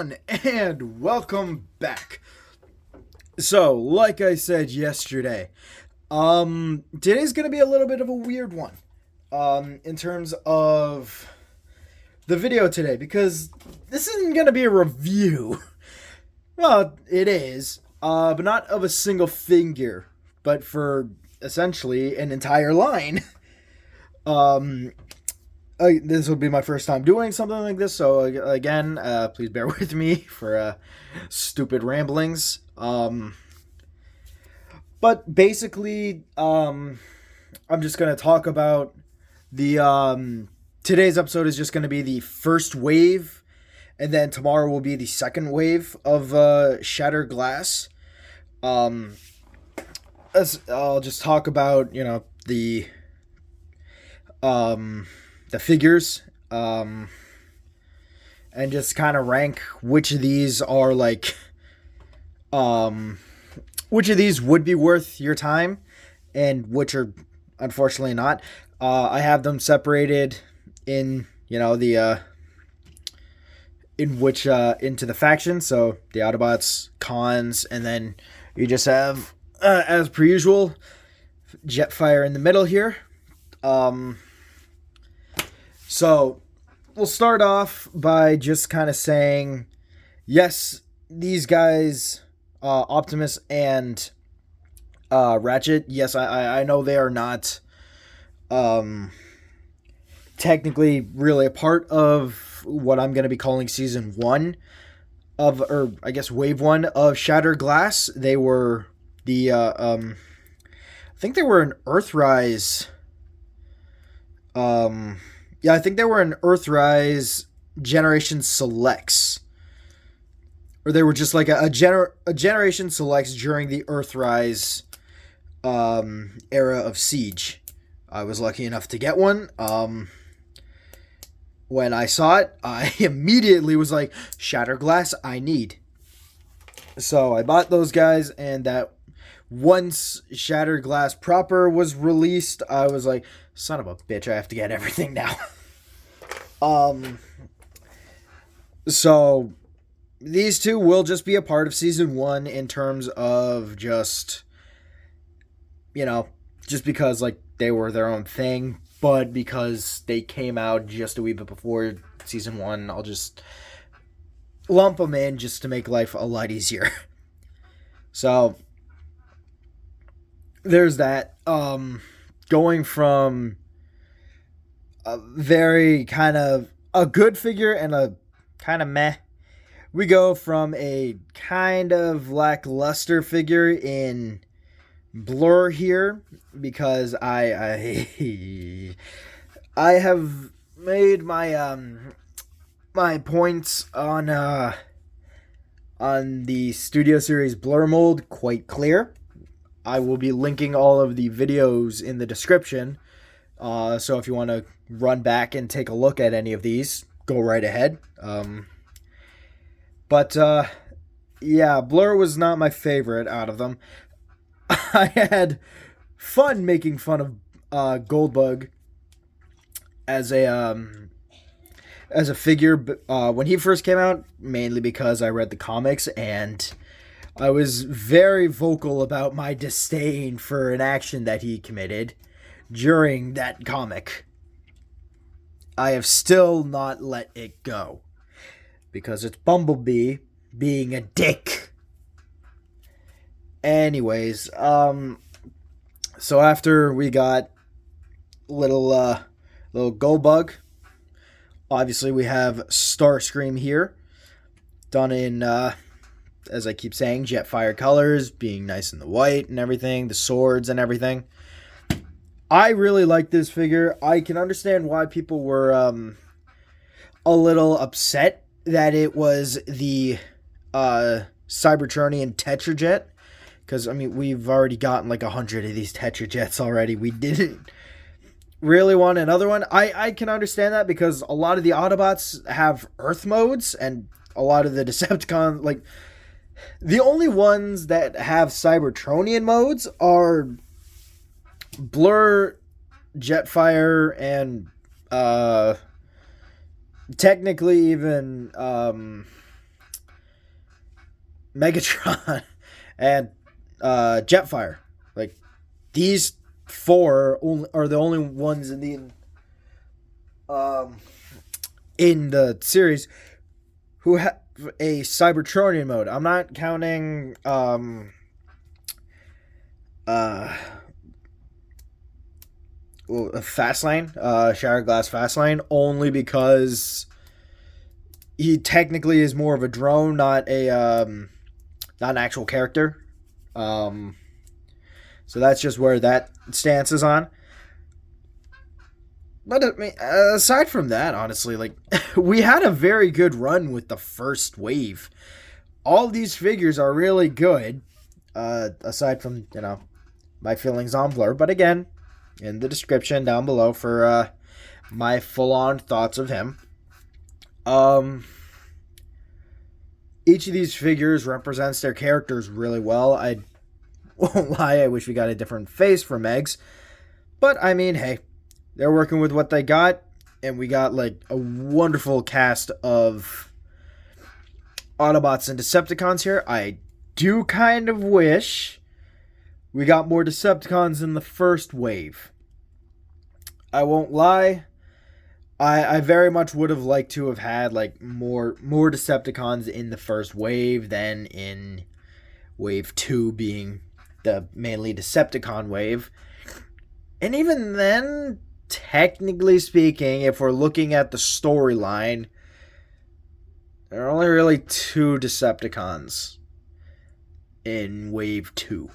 everyone, and welcome back. So, like I said yesterday, today's gonna be a little bit of a weird one, in terms of the video today, because this isn't gonna be a review. Well, it is, but not of a single figure, but for essentially an entire line. Um, this will be my first time doing something like this, so again, please bear with me for stupid ramblings. But basically, I'm just gonna talk about the today's episode is just gonna be the first wave, and then tomorrow will be the second wave of Shattered Glass. I'll just talk about the figures, and just kind of rank which of these are which of these would be worth your time and which are unfortunately not. I have them separated in the into the factions. So the Autobots, cons, and then you just have as per usual Jetfire in the middle here. So we'll start off by just kind of saying, yes, these guys, Optimus and Ratchet, yes, I know they are not technically really a part of what I'm going to be calling season 1 of, or I guess wave 1 of Shattered Glass. They were the, I think they were an Earthrise, I think they were an Earthrise Generation Selects. Or they were just like a Generation Selects during the Earthrise era of Siege. I was lucky enough to get one. When I saw it, I immediately was like, Shattered Glass, I need. So I bought those guys, and that once Shattered Glass proper was released, I was like, son of a bitch, I have to get everything now. So these two will just be a part of season 1 in terms of just because they were their own thing, but because they came out just a wee bit before season 1, I'll just lump them in just to make life a lot easier. So there's that. Going from a very kind of a good figure and a kind of meh, we go from a kind of lackluster figure in Blur here, because I have made my my points on the Studio Series Blur mold quite clear. I will be linking all of the videos in the description, so if you want to run back and take a look at any of these, go right ahead. But Blur was not my favorite out of them. I had fun making fun of Goldbug as a figure when he first came out, mainly because I read the comics and I was very vocal about my disdain for an action that he committed during that comic. I have still not let it go, because it's Bumblebee being a dick. Anyways, so after we got little Goldbug, obviously we have Starscream here, done in, as I keep saying, Jetfire colors, being nice in the white and everything, the swords and everything. I really like this figure. I can understand why people were a little upset that it was the Cybertronian Tetrajet, because we've already gotten 100 of these Tetrajets already. We didn't really want another one. I can understand that, because a lot of the Autobots have Earth modes, and a lot of the Decepticons, the only ones that have Cybertronian modes are Blur, Jetfire, and technically even Megatron, and Jetfire. Like, these four are the only ones in the series who have a Cybertronian mode. I'm not counting Fastlane, Shattered Glass Fastlane, only because he technically is more of a drone, not an actual character. So that's just where that stance is on. But I mean, aside from that, honestly, like, we had a very good run with the first wave. All these figures are really good, aside from, my feelings on Blur. But again, in the description down below for my full-on thoughts of him. Each of these figures represents their characters really well. I won't lie, I wish we got a different face for Megs. But, I mean, hey, they're working with what they got, and we got, like, a wonderful cast of Autobots and Decepticons here. I do kind of wish we got more Decepticons in the first wave. I won't lie, I very much would have liked to have had, like, more Decepticons in the first wave than in wave 2 being the mainly Decepticon wave. And even then, technically speaking, if we're looking at the storyline, there are only really 2 Decepticons in wave 2.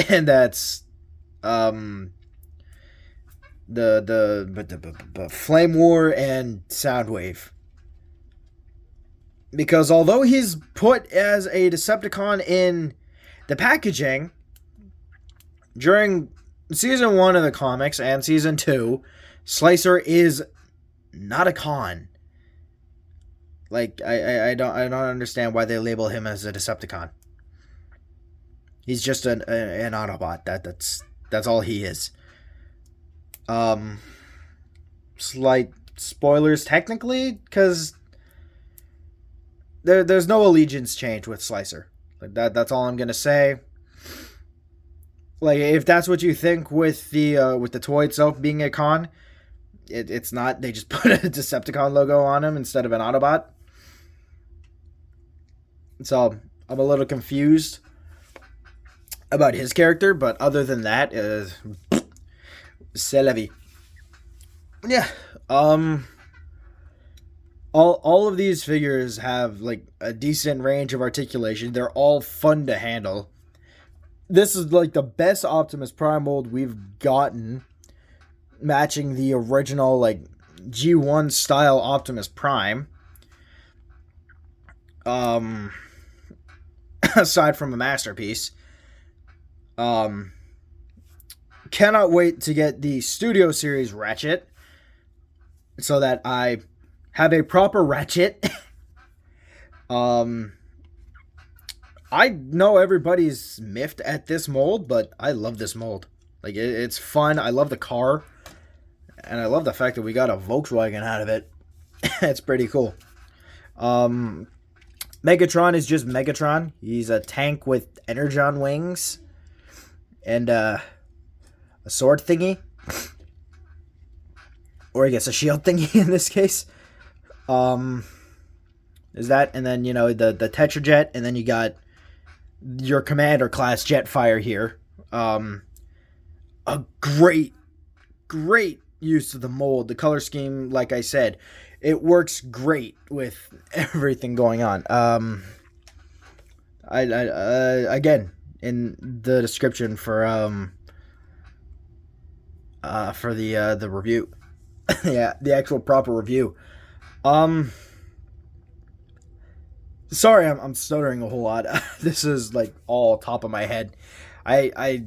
And that's the Flame War and Soundwave. Because although he's put as a Decepticon in the packaging, during Season 1 of the comics and Season 2, Slicer is not a con. Like, I don't understand why they label him as a Decepticon. He's just an Autobot. That's all he is. Slight spoilers technically, because there's no allegiance change with Slicer. Like, that's all I'm gonna say. Like, if that's what you think with the toy itself being a con, it's not. They just put a Decepticon logo on him instead of an Autobot. So I'm a little confused about his character, but other than that, c'est la vie. Yeah. All of these figures have, like, a decent range of articulation. They're all fun to handle. This is, like, the best Optimus Prime mold we've gotten, matching the original, like, G1 style Optimus Prime. Aside from a masterpiece. Cannot wait to get the Studio Series Ratchet so that I have a proper Ratchet. I know everybody's miffed at this mold, but I love this mold. Like, it's fun. I love the car. And I love the fact that we got a Volkswagen out of it. It's pretty cool. Megatron is just Megatron. He's a tank with energon wings. And, a sword thingy. Or I guess a shield thingy in this case. Is that, and then, the Tetrajet, and then you got your Commander class Jetfire here. A great use of the mold. The color scheme, like I said, it works great with everything going on. Again, in the description for the review. Yeah, the actual proper review. Sorry, I'm stuttering a whole lot. This is, like, all top of my head. I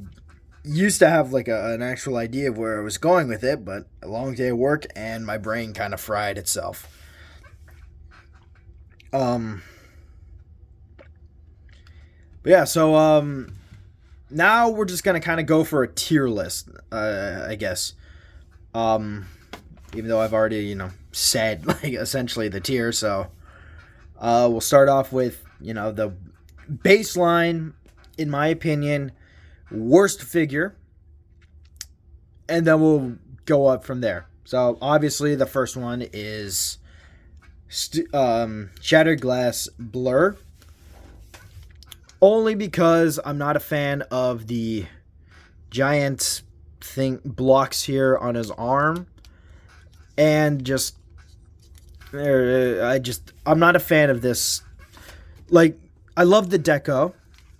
used to have, like, an actual idea of where I was going with it, but a long day of work and my brain kind of fried itself. But yeah, so now we're just gonna kind of go for a tier list, I guess. Even though I've already, said, like, essentially the tier, so we'll start off with, the Baseline, in my opinion, worst figure, and then we'll go up from there. So obviously the first one is Shattered Glass Blur, only because I'm not a fan of the giant thing blocks here on his arm, and I'm not a fan of this. Like, I love the deco,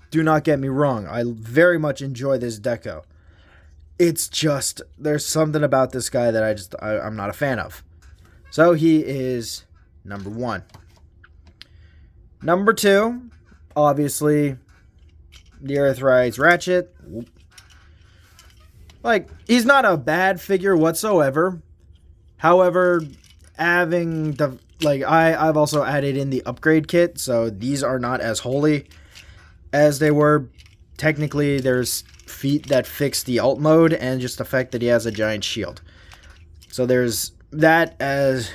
do not get me wrong, I very much enjoy this deco. It's just, there's something about this guy that I'm not a fan of. So he is number 1. Number 2, obviously, the Earthrise Ratchet. Like, he's not a bad figure whatsoever. However, having the, like, I've also added in the upgrade kit, so these are not as holy as they were. Technically, there's feet that fix the alt mode, and just the fact that he has a giant shield. So there's that, as,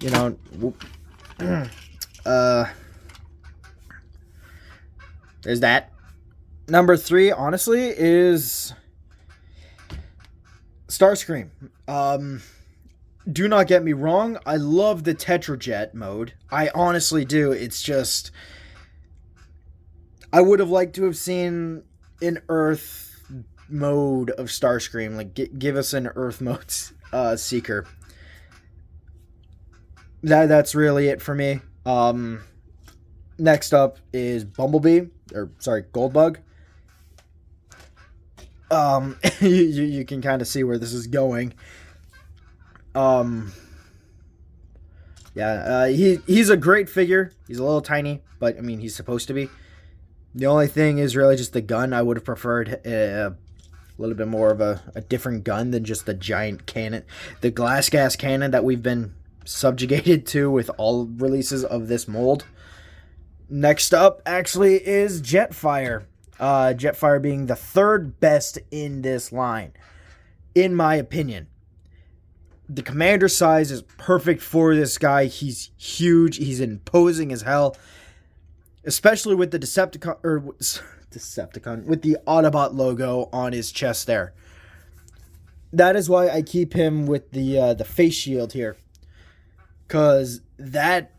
you know, there's that. Number 3, honestly, is Starscream. Do not get me wrong, I love the Tetrajet mode. I honestly do. It's just, I would have liked to have seen an Earth mode of Starscream. Like, give us an Earth mode Seeker. That's really it for me. Next up is Bumblebee, or sorry, Goldbug. You can kind of see where this is going. He's a great figure. He's a little tiny, but I mean, he's supposed to be. The only thing is really just the gun. I would have preferred a little bit more of a different gun than just the giant cannon, the glass gas cannon that we've been subjugated to with all releases of this mold. Next up, actually, is Jetfire. Jetfire being the 3rd best in this line, in my opinion. The commander size is perfect for this guy. He's huge. He's imposing as hell. Especially with the Decepticon, with the Autobot logo on his chest there. That is why I keep him with the face shield here. Because that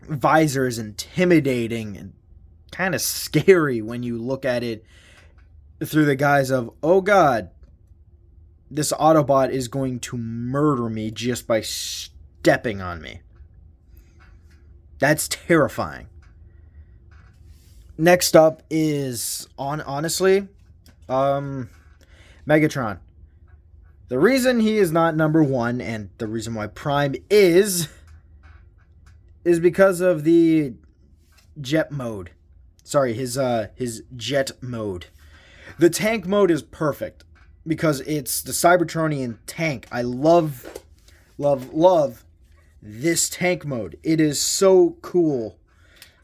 visor is intimidating and kind of scary when you look at it through the guise of, oh god, this Autobot is going to murder me just by stepping on me. That's terrifying. Next up is, honestly, Megatron. The reason he is not number 1, and the reason why Prime is because of the jet mode. Sorry, his jet mode. The tank mode is perfect because it's the Cybertronian tank. I love this tank mode. It is so cool.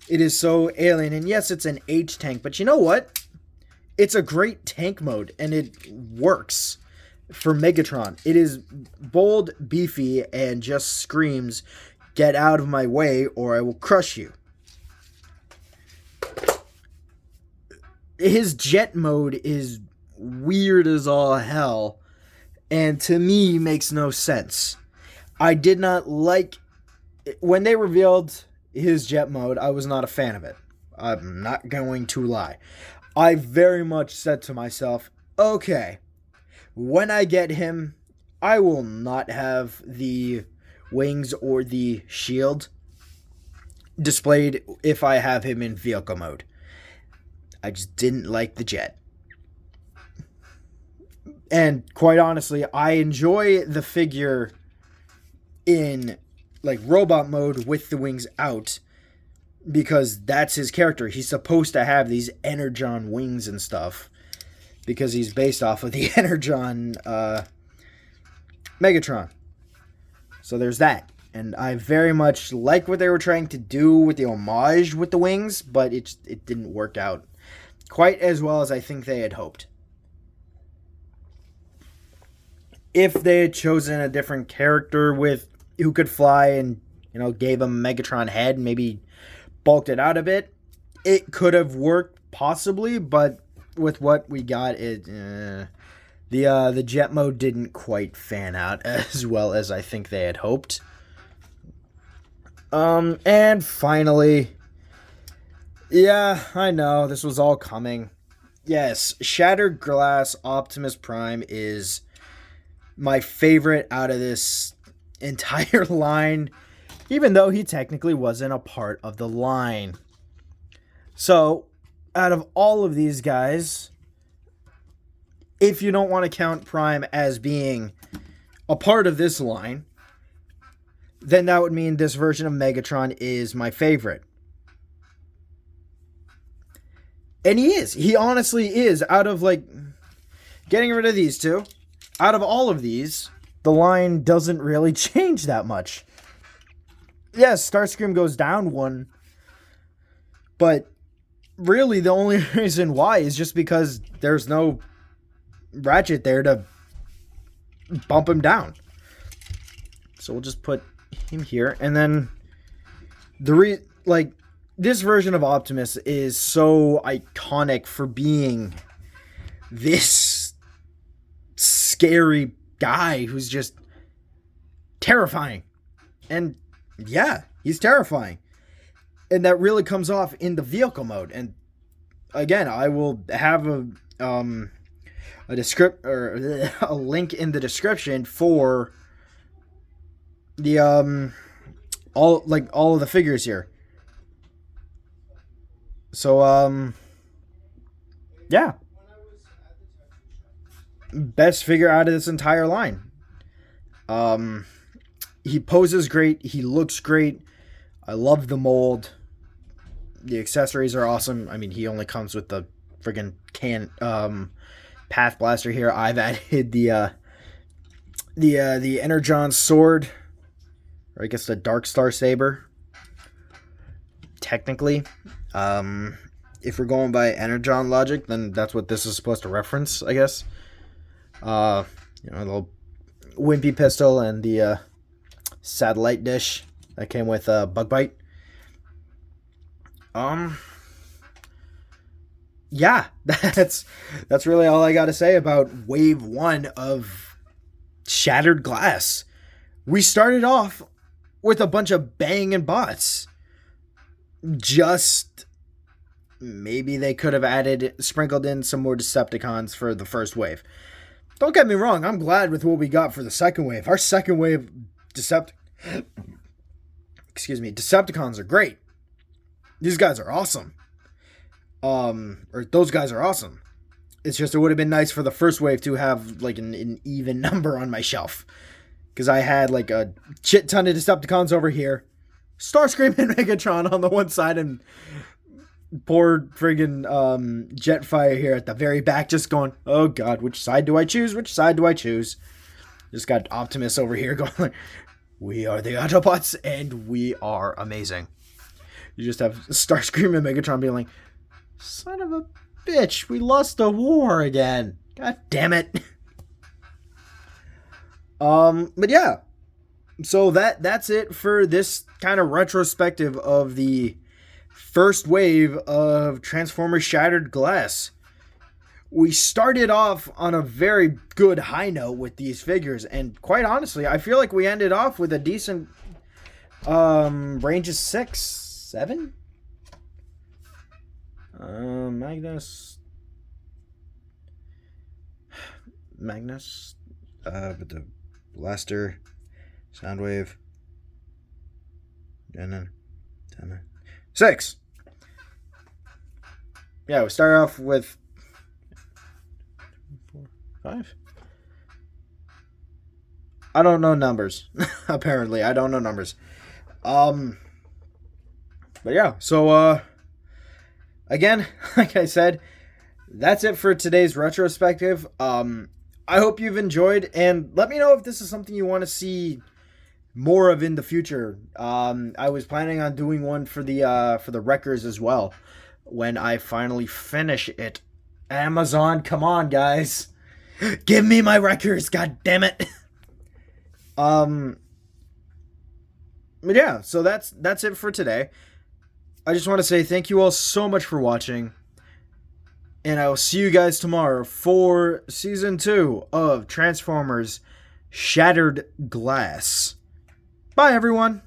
It is so alien. And yes, it's an H tank, but you know what? It's a great tank mode, and it works for Megatron. It is bold, beefy, and just screams, get out of my way or I will crush you. His jet mode is weird as all hell, and to me makes no sense. I did not like, when they revealed his jet mode, I was not a fan of it. I'm not going to lie. I very much said to myself, okay, when I get him, I will not have the wings or the shield displayed if I have him in vehicle mode. I just didn't like the jet. And quite honestly, I enjoy the figure in like robot mode with the wings out, because that's his character. He's supposed to have these Energon wings and stuff because he's based off of the Energon Megatron. So there's that. And I very much like what they were trying to do with the homage with the wings, but it didn't work out quite as well as I think they had hoped. If they had chosen a different character with who could fly and, you know, gave him a Megatron head, maybe bulked it out a bit. It could have worked possibly, but with what we got, the jet mode didn't quite fan out as well as I think they had hoped. And finally, yeah, I know this was all coming. Yes, Shattered Glass Optimus Prime is my favorite out of this entire line, even though he technically wasn't a part of the line. So, out of all of these guys, if you don't want to count Prime as being a part of this line, then that would mean this version of Megatron is my favorite. And he is. He honestly is. Out of, like, getting rid of these two, out of all of these, the line doesn't really change that much. Yes, Starscream goes down one, but really the only reason why is just because there's no Ratchet there to bump him down. So we'll just put him here, and then this version of Optimus is so iconic for being this scary guy who's just terrifying. And yeah, he's terrifying. And that really comes off in the vehicle mode. And again, I will have a link in the description for the all of the figures here. So yeah, best figure out of this entire line. He poses great, he looks great. I love the mold. The accessories are awesome. I mean, he only comes with the friggin' Path Blaster here. I've added the Energon sword, or I guess the Dark Star Saber. Technically, if we're going by Energon logic, then that's what this is supposed to reference, I guess. The little wimpy pistol and the satellite dish that came with Bug Bite. Yeah, that's really all I got to say about Wave 1 of Shattered Glass. We started off with a bunch of banging bots. Just maybe they could have sprinkled in some more Decepticons for the first wave. Don't get me wrong, I'm glad with what we got for the second wave. Our second wave Decepticons are great. These guys are awesome. Or those guys are awesome. It's just it would have been nice for the first wave to have like an even number on my shelf. Because I had like a shit ton of Decepticons over here. Starscream and Megatron on the one side, and poor friggin' Jetfire here at the very back just going, oh god, which side do I choose? Which side do I choose? Just got Optimus over here going like, we are the Autobots and we are amazing. You just have Starscream and Megatron being like, son of a bitch, we lost a war again. God damn it. But yeah. So that's it for this kind of retrospective of the first wave of Transformers Shattered Glass. We started off on a very good high note with these figures, and quite honestly, I feel like we ended off with a decent range of 6, 7? Magnus, with the Blaster, Soundwave, and then 6. Yeah, we start off with 4, 5. I don't know numbers. Apparently, I don't know numbers. But yeah, so again, like I said, that's it for today's retrospective. I hope you've enjoyed, and let me know if this is something you want to see more of in the future. I was planning on doing one for the Wreckers as well when I finally finish it. Amazon, come on, guys, give me my Wreckers, god damn it. But yeah, so that's it for today. I just want to say thank you all so much for watching. And I will see you guys tomorrow for Season 2 of Transformers Shattered Glass. Bye, everyone.